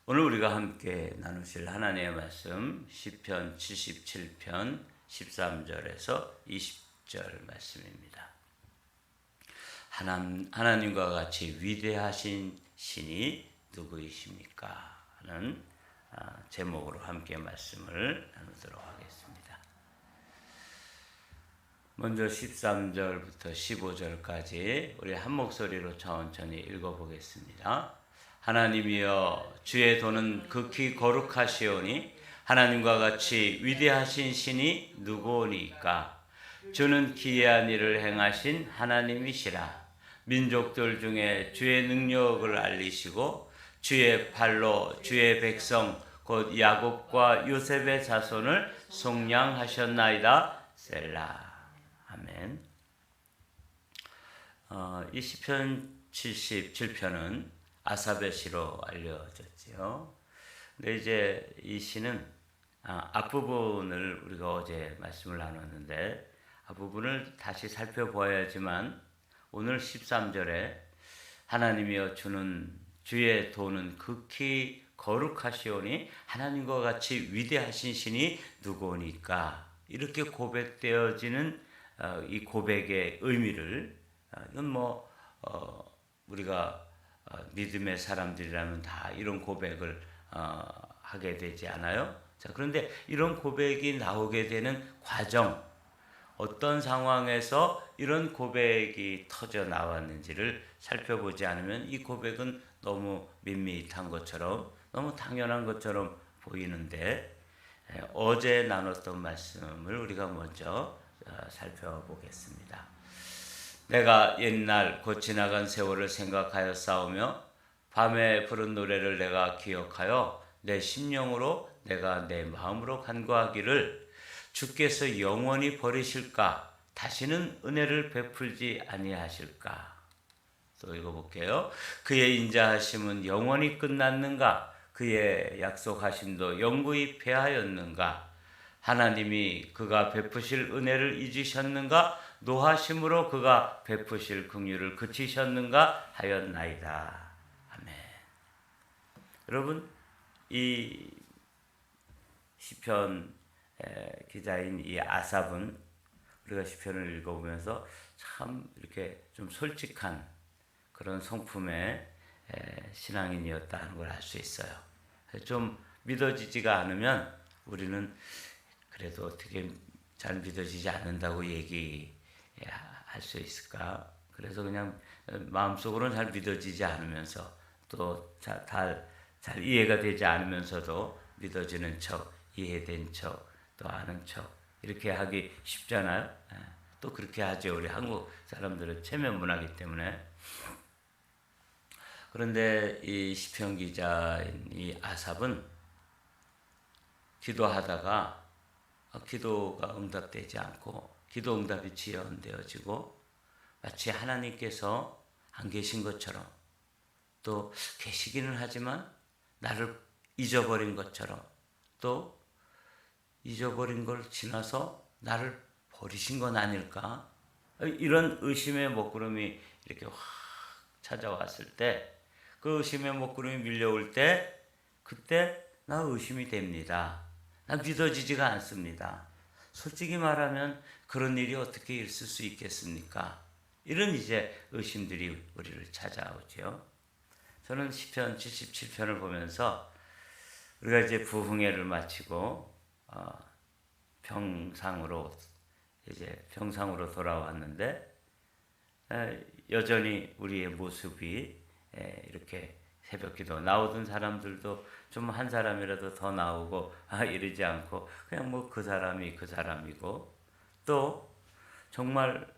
오늘 우리가 함께 나누실 하나님의 말씀 시편 77편 13절에서 20절 말씀입니다. 하나님과 같이 위대하신 신이 누구이십니까? 하는 제목으로 함께 말씀을 나누도록 하겠습니다. 먼저 13절부터 15절까지 우리 한 목소리로 천천히 읽어보겠습니다. 하나님이여, 주의 도는 극히 거룩하시오니 하나님과 같이 위대하신 신이 누구오니까? 주는 기이한 일을 행하신 하나님이시라. 민족들 중에 주의 능력을 알리시고 주의 팔로 주의 백성 곧 야곱과 요셉의 자손을 속량하셨나이다. 셀라. 아멘. 이 시편 77편은 아삽의 시로 알려졌지요. 근데 이제 이 시는 앞부분을 우리가 어제 말씀을 나눴는데 앞부분을 다시 살펴보아야지만 오늘 13절에 하나님이여, 주의 도는 극히 거룩하시오니 하나님과 같이 위대하신 신이 누구오니까, 이렇게 고백되어지는 이 고백의 의미를 이건 우리가 믿음의 사람들이라면 다 이런 고백을 하게 되지 않아요? 자, 그런데 이런 고백이 나오게 되는 과정, 어떤 상황에서 이런 고백이 터져 나왔는지를 살펴보지 않으면 이 고백은 너무 밋밋한 것처럼, 너무 당연한 것처럼 보이는데, 어제 나눴던 말씀을 우리가 먼저 살펴보겠습니다. 내가 옛날 곧 지나간 세월을 생각하여 싸우며 밤에 부른 노래를 내가 기억하여 내 심령으로 내가 내 마음으로 간구하기를, 주께서 영원히 버리실까? 다시는 은혜를 베풀지 아니하실까? 또 읽어볼게요. 그의 인자하심은 영원히 끝났는가? 그의 약속하심도 영구히 패하였는가? 하나님이 그가 베푸실 은혜를 잊으셨는가? 노하심으로 그가 베푸실 긍휼을 그치셨는가 하였나이다. 아멘. 여러분, 이 시편 기자인 이 아삽은 우리가 시편을 읽어보면서 참 이렇게 좀 솔직한 그런 성품의 신앙인이었다는 걸 알 수 있어요. 좀 믿어지지가 않으면 우리는 그래도 어떻게 잘 믿어지지 않는다고 얘기할 수 있을까? 그래서 그냥 마음속으로는 잘 믿어지지 않으면서 또 잘 이해가 되지 않으면서도 믿어지는 척, 이해된 척, 또 아는 척 이렇게 하기 쉽잖아요. 또 그렇게 하죠. 우리 한국 사람들은 체면 문화이기 때문에. 그런데 이 시편 기자인 이 아삽은 기도하다가 기도가 응답되지 않고 기도 응답이 지연되어지고 마치 하나님께서 안 계신 것처럼, 또 계시기는 하지만 나를 잊어버린 것처럼, 또 잊어버린 걸 지나서 나를 버리신 건 아닐까? 이런 의심의 먹구름이 이렇게 확 찾아왔을 때, 그 의심의 먹구름이 밀려올 때, 그때 나 의심이 됩니다. 나 믿어지지가 않습니다. 솔직히 말하면 그런 일이 어떻게 있을 수 있겠습니까? 이런 이제 의심들이 우리를 찾아오죠. 저는 시편 77편을 보면서 우리가 이제 부흥회를 마치고 병상으로 돌아왔는데 여전히 우리의 모습이 이렇게 새벽기도 나오던 사람들도 좀 한 사람이라도 더 나오고 이러지 않고 그냥 그 사람이 그 사람이고, 또 정말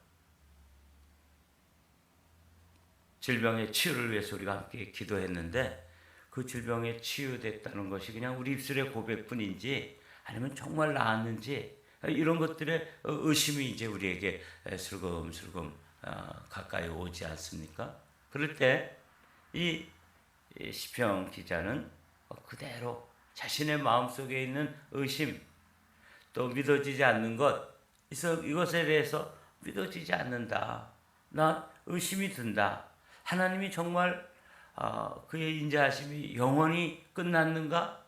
질병의 치유를 위해서 우리가 함께 기도했는데 그 질병에 치유됐다는 것이 그냥 우리 입술의 고백뿐인지 아니면 정말 나았는지, 이런 것들의 의심이 이제 우리에게 슬금슬금 가까이 오지 않습니까? 그럴 때 이 시편 기자는 그대로 자신의 마음속에 있는 의심, 또 믿어지지 않는 것, 이것에 대해서 믿어지지 않는다. 나 의심이 든다. 하나님이 정말 그의 인자하심이 영원히 끝났는가?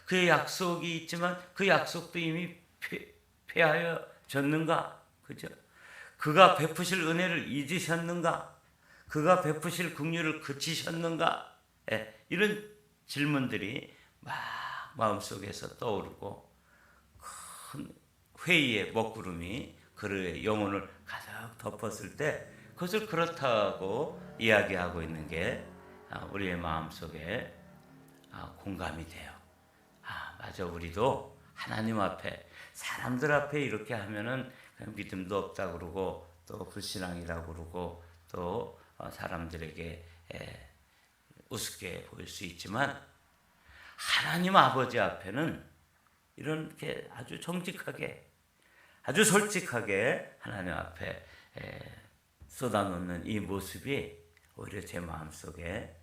그의 약속이 있지만 그 약속도 이미 폐하여졌는가? 그죠? 그가 베푸실 은혜를 잊으셨는가? 그가 베푸실 긍휼을 그치셨는가? 이런 질문들이 막 마음속에서 떠오르고 큰 회의의 먹구름이 그의 영혼을 가득 덮었을 때 그것을 그렇다고 이야기하고 있는 게 우리의 마음속에 공감이 돼요. 맞아. 우리도 하나님 앞에, 사람들 앞에 이렇게 하면은 그냥 믿음도 없다 그러고 또 불신앙이라고 그러고 또 사람들에게 우습게 보일 수 있지만 하나님 아버지 앞에는 이렇게 아주 정직하게, 아주 솔직하게 하나님 앞에 쏟아놓는 이 모습이 오히려 제 마음속에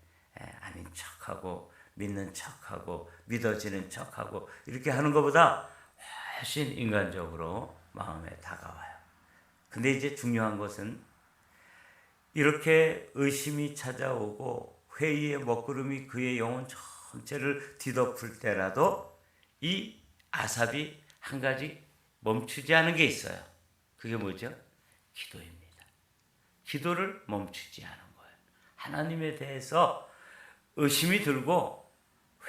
아닌 척하고 믿는 척하고 믿어지는 척하고 이렇게 하는 것보다 훨씬 인간적으로 마음에 다가와요. 근데 이제 중요한 것은 이렇게 의심이 찾아오고 회의의 먹구름이 그의 영혼 전체를 뒤덮을 때라도 이 아삽이 한 가지 멈추지 않은 게 있어요. 그게 뭐죠? 기도입니다. 기도를 멈추지 않은 거예요. 하나님에 대해서 의심이 들고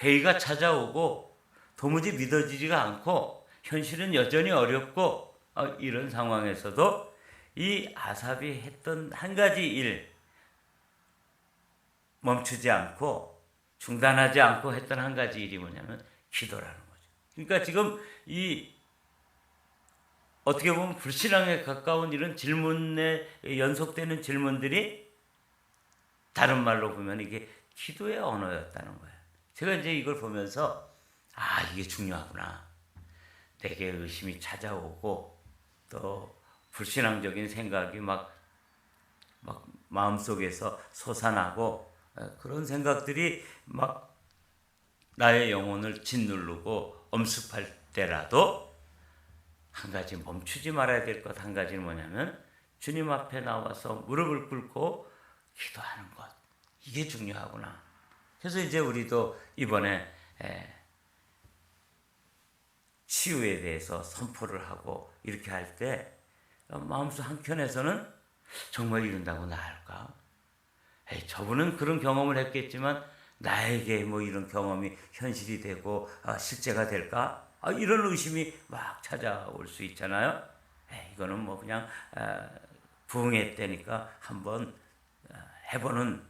회의가 찾아오고 도무지 믿어지지가 않고 현실은 여전히 어렵고 이런 상황에서도 이 아삽이 했던 한 가지 일, 멈추지 않고 중단하지 않고 했던 한 가지 일이 뭐냐면 기도라는 거죠. 그러니까 지금 이 어떻게 보면 불신앙에 가까운 이런 질문에 연속되는 질문들이 다른 말로 보면 이게 기도의 언어였다는 거예요. 제가 이제 이걸 보면서 이게 중요하구나. 내게 의심이 찾아오고 또 불신앙적인 생각이 막 마음속에서 솟아나고 그런 생각들이 막 나의 영혼을 짓누르고 엄습할 때라도 한 가지 멈추지 말아야 될 것 한 가지는 뭐냐면 주님 앞에 나와서 무릎을 꿇고 기도하는 것. 이게 중요하구나. 그래서 이제 우리도 이번에 치유에 대해서 선포를 하고 이렇게 할 때 마음속 한켠에서는 정말 이룬다고 나을까? 저분은 그런 경험을 했겠지만 나에게 뭐 이런 경험이 현실이 되고 실제가 될까? 이런 의심이 막 찾아올 수 있잖아요. 이거는 뭐 그냥 부흥회 때니까 한번 해보는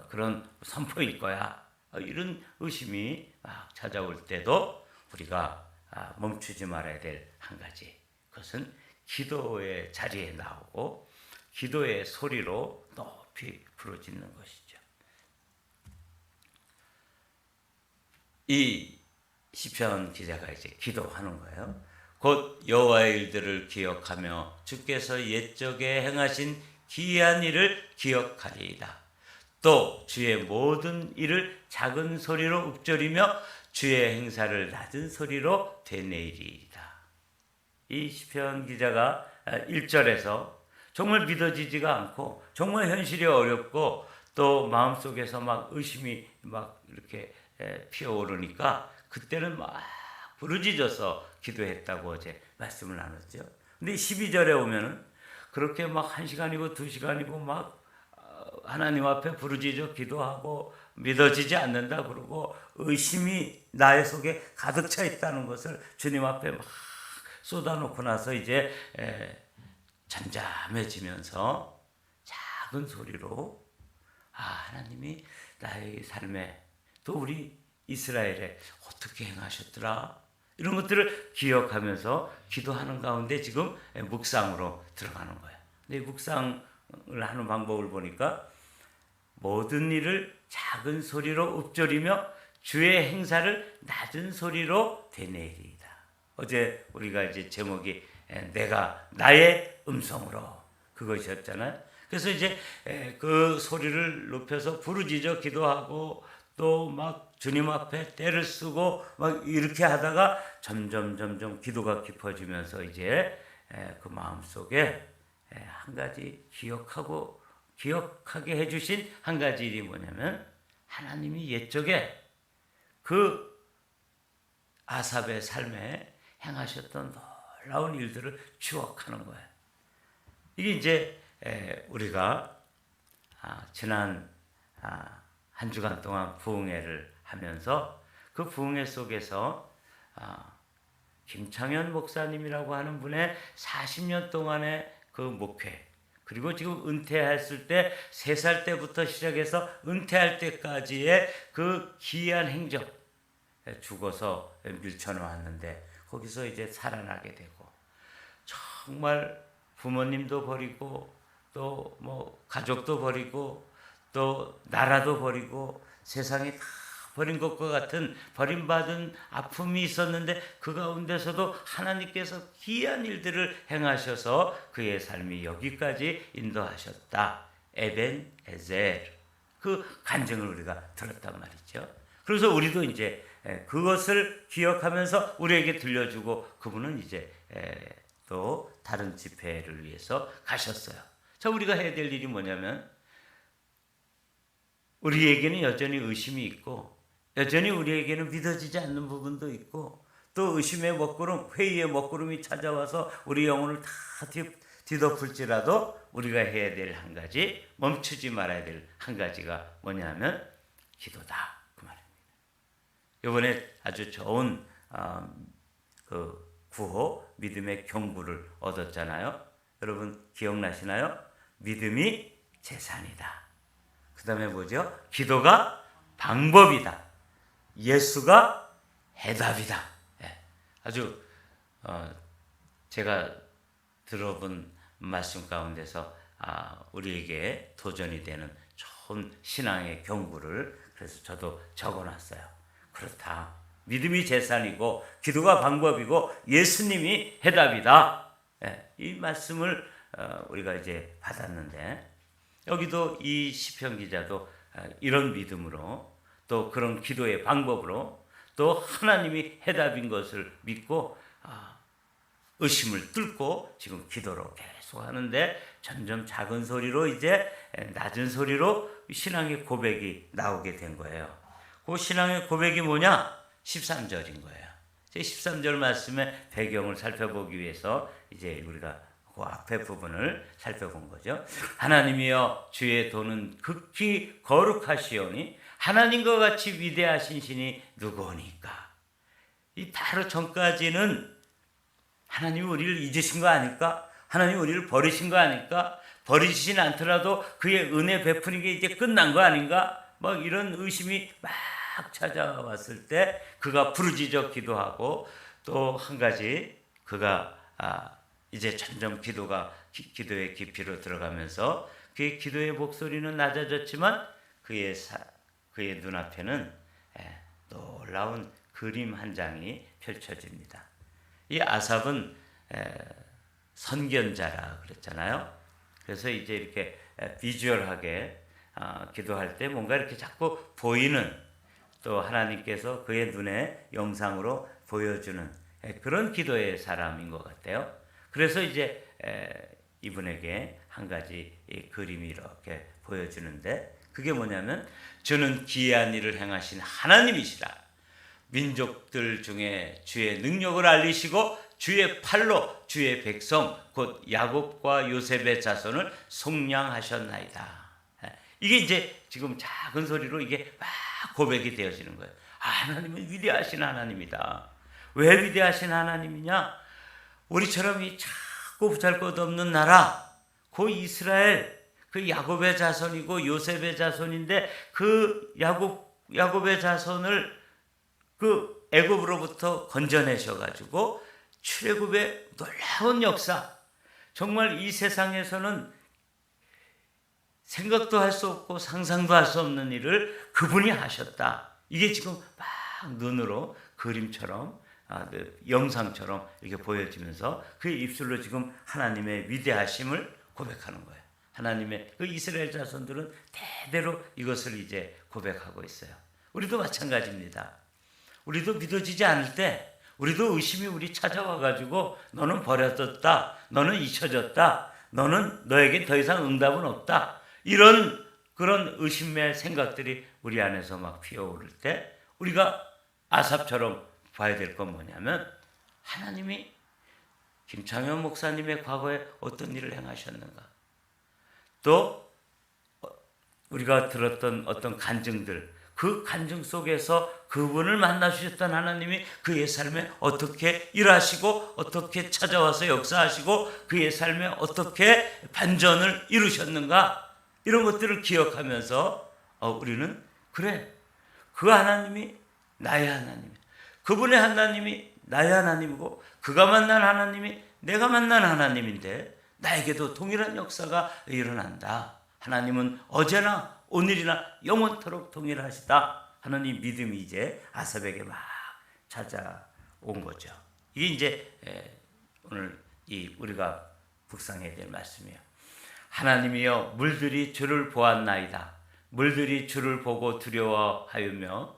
그런 선포일 거야. 이런 의심이 막 찾아올 때도 우리가 멈추지 말아야 될 한 가지, 그것은 기도의 자리에 나오고 기도의 소리로 높이 부르짖는 것이죠. 이 시편 기자가 이제 기도하는 거예요. 곧 여호와의 일들을 기억하며 주께서 옛적에 행하신 기이한 일을 기억하리이다. 또 주의 모든 일을 작은 소리로 읊조리며 주의 행사를 낮은 소리로 되뇌이리이다. 이 시편 기자가 1절에서 정말 믿어지지가 않고 정말 현실이 어렵고 또 마음속에서 막 의심이 막 이렇게 피어오르니까 그때는 막 부르짖어서 기도했다고 어제 말씀을 나눴죠. 근데 12절에 오면은 그렇게 막 1시간이고 2시간이고 막 하나님 앞에 부르짖어 기도하고 믿어지지 않는다 그러고 의심이 나의 속에 가득 차 있다는 것을 주님 앞에 막 쏟아놓고 나서 이제 잠잠해지면서 작은 소리로 하나님이 나의 삶에 또 우리 이스라엘에 어떻게 행하셨더라 이런 것들을 기억하면서 기도하는 가운데 지금 묵상으로 들어가는 거예요. 근데 묵상을 하는 방법을 보니까 모든 일을 작은 소리로 읊조리며 주의 행사를 낮은 소리로 되뇌이리이다. 어제 우리가 이제 제목이 내가 나의 음성으로 그것이었잖아요. 그래서 이제 그 소리를 높여서 부르짖어 기도하고 또 막 주님 앞에 때를 쓰고 막 이렇게 하다가 점점 기도가 깊어지면서 이제 그 마음 속에 한 가지 기억하게 해주신 한 가지 일이 뭐냐면 하나님이 옛적에 그 아삽의 삶에 행하셨던 놀라운 일들을 추억하는 거예요. 이게 이제 우리가 지난 한 주간 동안 부흥회를 하면서 그 부흥회 속에서 김창현 목사님이라고 하는 분의 40년 동안의 그 목회, 그리고 지금 은퇴했을 때 3살 때부터 시작해서 은퇴할 때까지의 그 기이한 행적, 죽어서 밀쳐놓았는데 거기서 이제 살아나게 되고, 정말 부모님도 버리고 또 뭐 가족도 버리고 또 나라도 버리고 세상에 다 버린 것과 같은 버림받은 아픔이 있었는데 그 가운데서도 하나님께서 기이한 일들을 행하셔서 그의 삶이 여기까지 인도하셨다. 에벤 에젤, 그 간증을 우리가 들었단 말이죠. 그래서 우리도 이제 그것을 기억하면서 우리에게 들려주고, 그분은 이제 또 다른 집회를 위해서 가셨어요. 자, 우리가 해야 될 일이 뭐냐면, 우리에게는 여전히 의심이 있고 여전히 우리에게는 믿어지지 않는 부분도 있고, 또 의심의 먹구름, 회의의 먹구름이 찾아와서 우리 영혼을 다 뒤덮을지라도 우리가 해야 될 한 가지, 멈추지 말아야 될 한 가지가 뭐냐면 기도다, 그 말입니다. 이번에 아주 좋은 그 구호, 믿음의 경구를 얻었잖아요. 여러분 기억나시나요? 믿음이 재산이다. 그 다음에 뭐죠? 기도가 방법이다. 예수가 해답이다. 아주 제가 들어본 말씀 가운데서 우리에게 도전이 되는 좋은 신앙의 경구를 그래서 저도 적어놨어요. 그렇다. 믿음이 재산이고 기도가 방법이고 예수님이 해답이다. 이 말씀을 우리가 이제 받았는데, 여기도 이 시편 기자도 이런 믿음으로, 또 그런 기도의 방법으로, 또 하나님이 해답인 것을 믿고 의심을 뚫고 지금 기도로 계속 하는데, 점점 작은 소리로 이제 낮은 소리로 신앙의 고백이 나오게 된 거예요. 그 신앙의 고백이 뭐냐? 13절인 거예요. 제 13절 말씀의 배경을 살펴보기 위해서 이제 우리가 그 앞에 부분을 살펴본 거죠. 하나님이여 주의 도는 극히 거룩하시오니 하나님과 같이 위대하신 신이 누구오니까. 이 바로 전까지는 하나님이 우리를 잊으신 거 아닐까? 하나님이 우리를 버리신 거 아닐까? 버리시진 않더라도 그의 은혜 베푸는 게 이제 끝난 거 아닌가? 막 이런 의심이 막 찾아왔을 때 그가 부르짖어 기도하고, 또 한 가지 그가 이제 점점 기도의 깊이로 들어가면서 그의 기도의 목소리는 낮아졌지만 그의 눈앞에는 놀라운 그림 한 장이 펼쳐집니다. 이 아삽은 선견자라 그랬잖아요. 그래서 이제 이렇게 비주얼하게 기도할 때 뭔가 이렇게 자꾸 보이는, 또 하나님께서 그의 눈에 영상으로 보여주는 그런 기도의 사람인 것 같아요. 그래서 이제 이분에게 한 가지 그림이 이렇게 보여주는데, 그게 뭐냐면 주는 기이한 일을 행하신 하나님이시라. 민족들 중에 주의 능력을 알리시고 주의 팔로 주의 백성 곧 야곱과 요셉의 자손을 속량하셨나이다. 이게 이제 지금 작은 소리로 이게 막 고백이 되어지는 거예요. 하나님은 위대하신 하나님이다. 왜 위대하신 하나님이냐? 우리처럼 이 작고 보잘것없는 나라, 그 이스라엘, 그 야곱의 자손이고 요셉의 자손인데, 그 야곱의 자손을 그 애굽으로부터 건져내셔가지고 출애굽의 놀라운 역사, 정말 이 세상에서는 생각도 할 수 없고 상상도 할 수 없는 일을 그분이 하셨다. 이게 지금 막 눈으로 그림처럼 영상처럼 이렇게 보여지면서 그의 입술로 지금 하나님의 위대하심을 고백하는 거예요. 하나님의 그 이스라엘 자손들은 대대로 이것을 이제 고백하고 있어요. 우리도 마찬가지입니다. 우리도 믿어지지 않을 때, 우리도 의심이 우리 찾아와가지고 너는 버려졌다, 너는 잊혀졌다, 너에게 더 이상 응답은 없다, 이런 그런 의심의 생각들이 우리 안에서 막 피어오를 때 우리가 아삽처럼 봐야 될 건 뭐냐면 하나님이 김창현 목사님의 과거에 어떤 일을 행하셨는가, 또 우리가 들었던 어떤 간증들, 그 간증 속에서 그분을 만나주셨던 하나님이 그의 삶에 어떻게 일하시고 어떻게 찾아와서 역사하시고 그의 삶에 어떻게 반전을 이루셨는가, 이런 것들을 기억하면서 우리는 그래, 그 하나님이 나의 하나님, 그분의 하나님이 나의 하나님이고 그가 만난 하나님이 내가 만난 하나님인데 나에게도 동일한 역사가 일어난다. 하나님은 어제나 오늘이나 영원토록 동일하시다 하는 이 믿음이 이제 아삽에게 막 찾아온 거죠. 이게 이제 오늘 이 우리가 묵상해야 될 말씀이에요. 하나님이여 물들이 주를 보았나이다. 물들이 주를 보고 두려워하였며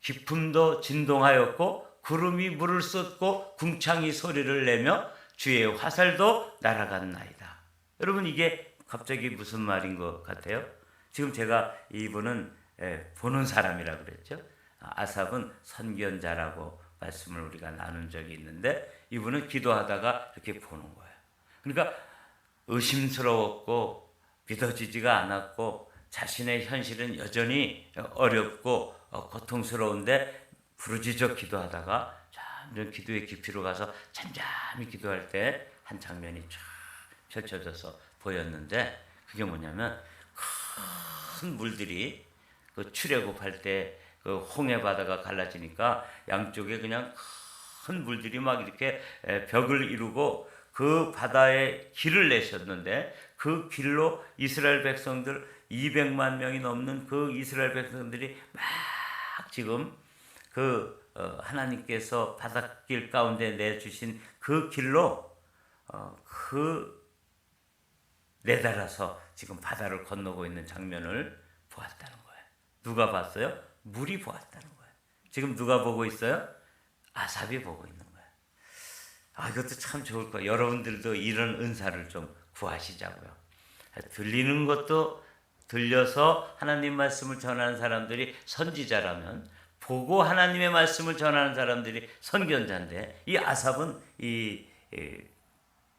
깊음도 진동하였고 구름이 물을 쏟고 궁창이 소리를 내며 주의 화살도 날아갔나이다. 여러분, 이게 갑자기 무슨 말인 것 같아요? 지금 제가 이분은 보는 사람이라고 그랬죠. 아삽은 선견자라고 말씀을 우리가 나눈 적이 있는데 이분은 기도하다가 이렇게 보는 거예요. 그러니까 의심스러웠고 믿어지지가 않았고 자신의 현실은 여전히 어렵고 고통스러운데 부르짖어 기도하다가 점점 기도의 깊이로 가서 잠잠히 기도할 때 한 장면이 쫙 펼쳐져서 보였는데, 그게 뭐냐면 큰 물들이 그 출애굽할 때 그 홍해 바다가 갈라지니까 양쪽에 그냥 큰 물들이 막 이렇게 벽을 이루고 그 바다에 길을 내셨는데 그 길로 이스라엘 백성들 200만 명이 넘는 그 이스라엘 백성들이 막 지금 그 하나님께서 바닷길 가운데 내주신 그 길로 그 내달아서 지금 바다를 건너고 있는 장면을 보았다는 거예요. 누가 봤어요? 물이 보았다는 거예요. 지금 누가 보고 있어요? 아삽이 보고 있는 거예요. 이것도 참 좋을 거예요. 여러분들도 이런 은사를 좀 구하시자고요. 들리는 것도 들려서 하나님 말씀을 전하는 사람들이 선지자라면 보고 하나님의 말씀을 전하는 사람들이 선견자인데, 이 아삽은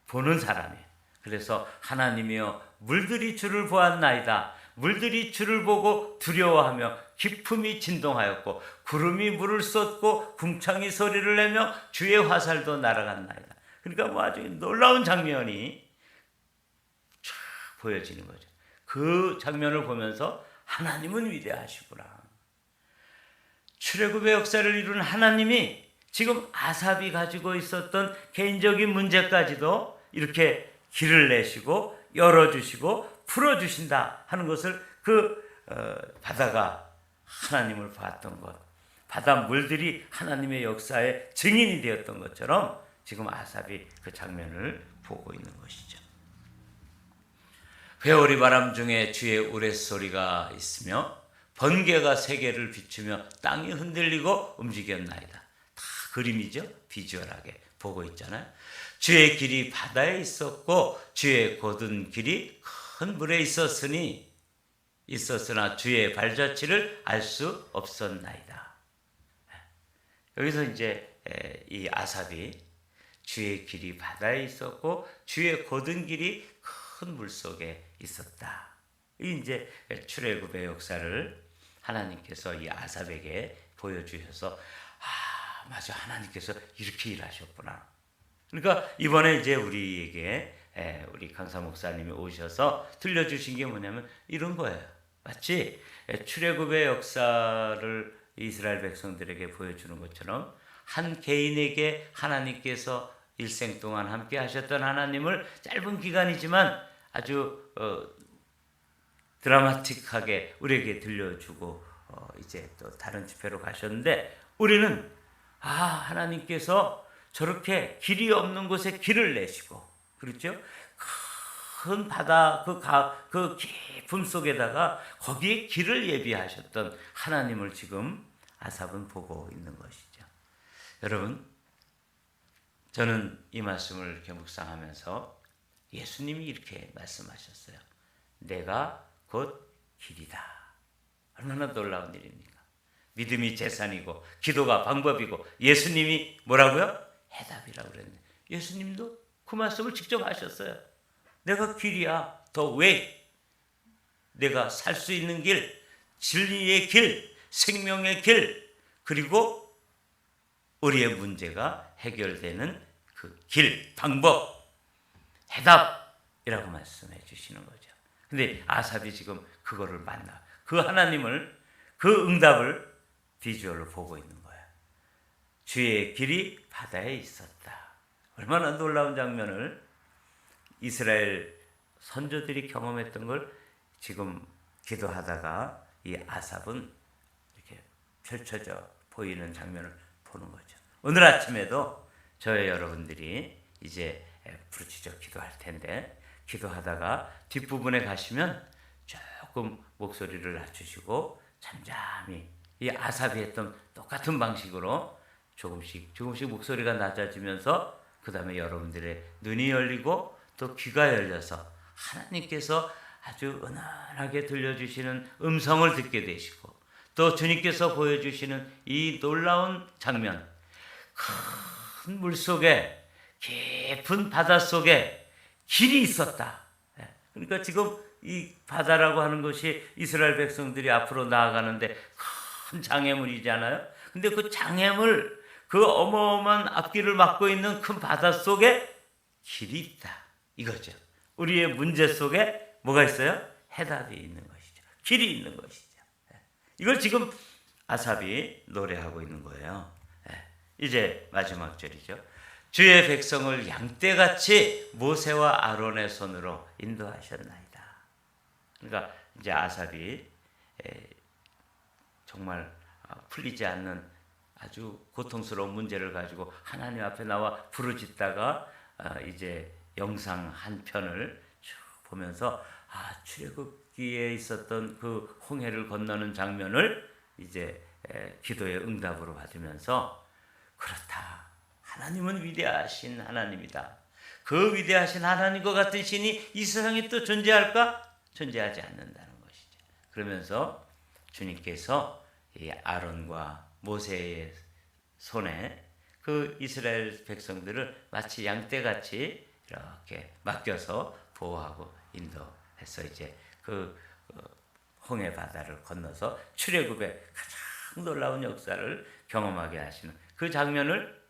보는 사람이에요. 그래서 하나님이여 물들이 주를 보았나이다. 물들이 주를 보고 두려워하며 깊음이 진동하였고 구름이 물을 쏟고 궁창이 소리를 내며 주의 화살도 날아갔나이다. 그러니까 뭐 아주 놀라운 장면이 쫙 보여지는 거죠. 그 장면을 보면서 하나님은 위대하시구나. 출애굽의 역사를 이룬 하나님이 지금 아삽이 가지고 있었던 개인적인 문제까지도 이렇게 길을 내시고 열어주시고 풀어주신다 하는 것을 바다가 하나님을 봤던 것, 바다 물들이 하나님의 역사의 증인이 되었던 것처럼 지금 아삽이 그 장면을 보고 있는 것이죠. 회오리 바람 중에 주의 우레소리가 있으며 번개가 세계를 비추며 땅이 흔들리고 움직였나이다. 다 그림이죠. 비주얼하게 보고 있잖아요. 주의 길이 바다에 있었고 주의 곧은 길이 큰 물에 있었으나 주의 발자취를 알 수 없었나이다. 여기서 이제 이 아삽이 주의 길이 바다에 있었고 주의 곧은 길이 큰 물 속에 있었다. 이 이제 출애굽의 역사를 하나님께서 이 아삽에게 보여주셔서 맞아, 하나님께서 이렇게 일하셨구나. 그러니까 이번에 이제 우리에게 우리 강사 목사님이 오셔서 들려주신 게 뭐냐면 이런 거예요. 마치 출애굽의 역사를 이스라엘 백성들에게 보여주는 것처럼 한 개인에게 하나님께서 일생 동안 함께 하셨던 하나님을 짧은 기간이지만 아주 드라마틱하게 우리에게 들려주고 이제 또 다른 집회로 가셨는데, 우리는 하나님께서 저렇게 길이 없는 곳에 길을 내시고, 그렇죠? 큰 바다 그 깊음 속에다가 거기에 길을 예비하셨던 하나님을 지금 아삽은 보고 있는 것이죠. 여러분, 저는 이 말씀을 이렇게 묵상하면서 예수님이 이렇게 말씀하셨어요. 내가 곧 길이다. 얼마나 놀라운 일입니까? 믿음이 재산이고 기도가 방법이고 예수님이 뭐라고요? 해답이라고 그랬는데 예수님도 그 말씀을 직접 하셨어요. 내가 길이야. 더 왜? 내가 살 수 있는 길, 진리의 길, 생명의 길, 그리고 우리의 문제가 해결되는 그 길, 방법, 해답이라고 말씀해 주시는 거죠. 근데 아삽이 지금 그거를 만나 그 하나님을 그 응답을 비주얼로 보고 있는 거예요. 주의 길이 바다에 있었다. 얼마나 놀라운 장면을 이스라엘 선조들이 경험했던 걸 지금 기도하다가 이 아삽은 이렇게 펼쳐져 보이는 장면을 보는 거죠. 오늘 아침에도 저희 여러분들이 이제 부르짖어 기도할 텐데 기도하다가 뒷부분에 가시면 조금 목소리를 낮추시고 잠잠히 이 아삽이 했던 똑같은 방식으로 조금씩 목소리가 낮아지면서 그 다음에 여러분들의 눈이 열리고 또 귀가 열려서 하나님께서 아주 은은하게 들려주시는 음성을 듣게 되시고 또 주님께서 보여주시는 이 놀라운 장면, 큰 물속에 깊은 바닷속에 길이 있었다. 그러니까 지금 이 바다라고 하는 것이 이스라엘 백성들이 앞으로 나아가는데 큰 장애물이잖아요. 근데 그 장애물, 그 어마어마한 앞길을 막고 있는 큰 바닷속에 길이 있다. 이거죠. 우리의 문제 속에 뭐가 있어요? 해답이 있는 것이죠. 길이 있는 것이죠. 이걸 지금 아삽이 노래하고 있는 거예요. 이제 마지막 절이죠. 주의 백성을 양떼같이 모세와 아론의 손으로 인도하셨나이다. 그러니까 이제 아삽이 정말 풀리지 않는 아주 고통스러운 문제를 가지고 하나님 앞에 나와 부르짖다가 이제 영상 한 편을 쭉 보면서 출애굽기에 있었던 그 홍해를 건너는 장면을 이제 기도의 응답으로 받으면서 그렇다. 하나님은 위대하신 하나님이다. 그 위대하신 하나님과 같은 신이 이 세상에 또 존재할까? 존재하지 않는다는 것이죠. 그러면서 주님께서 이 아론과 모세의 손에 그 이스라엘 백성들을 마치 양떼같이 이렇게 맡겨서 보호하고 인도해서 이제 그 홍해 바다를 건너서 출애굽의 가장 놀라운 역사를 경험하게 하시는 그 장면을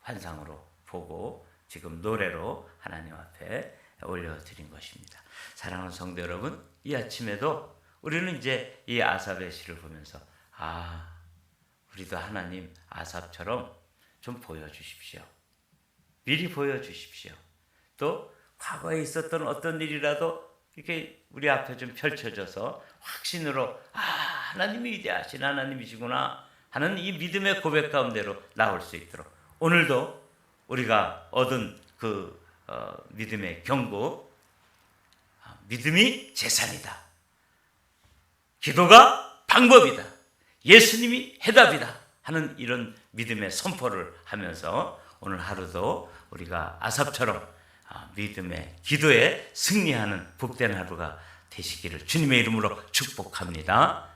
환상으로 보고 지금 노래로 하나님 앞에 올려드린 것입니다. 사랑하는 성도 여러분, 이 아침에도 우리는 이제 이 아삽의 시를 보면서 우리도 하나님 아삽처럼 좀 보여주십시오. 미리 보여주십시오. 또 과거에 있었던 어떤 일이라도 이렇게 우리 앞에 좀 펼쳐져서 확신으로 하나님이 위대하신 하나님이시구나 하는 이 믿음의 고백 가운데로 나올 수 있도록 오늘도 우리가 얻은 그 믿음의 경고, 믿음이 재산이다. 기도가 방법이다. 예수님이 해답이다 하는 이런 믿음의 선포를 하면서 오늘 하루도 우리가 아삽처럼 믿음의 기도에 승리하는 복된 하루가 되시기를 주님의 이름으로 축복합니다.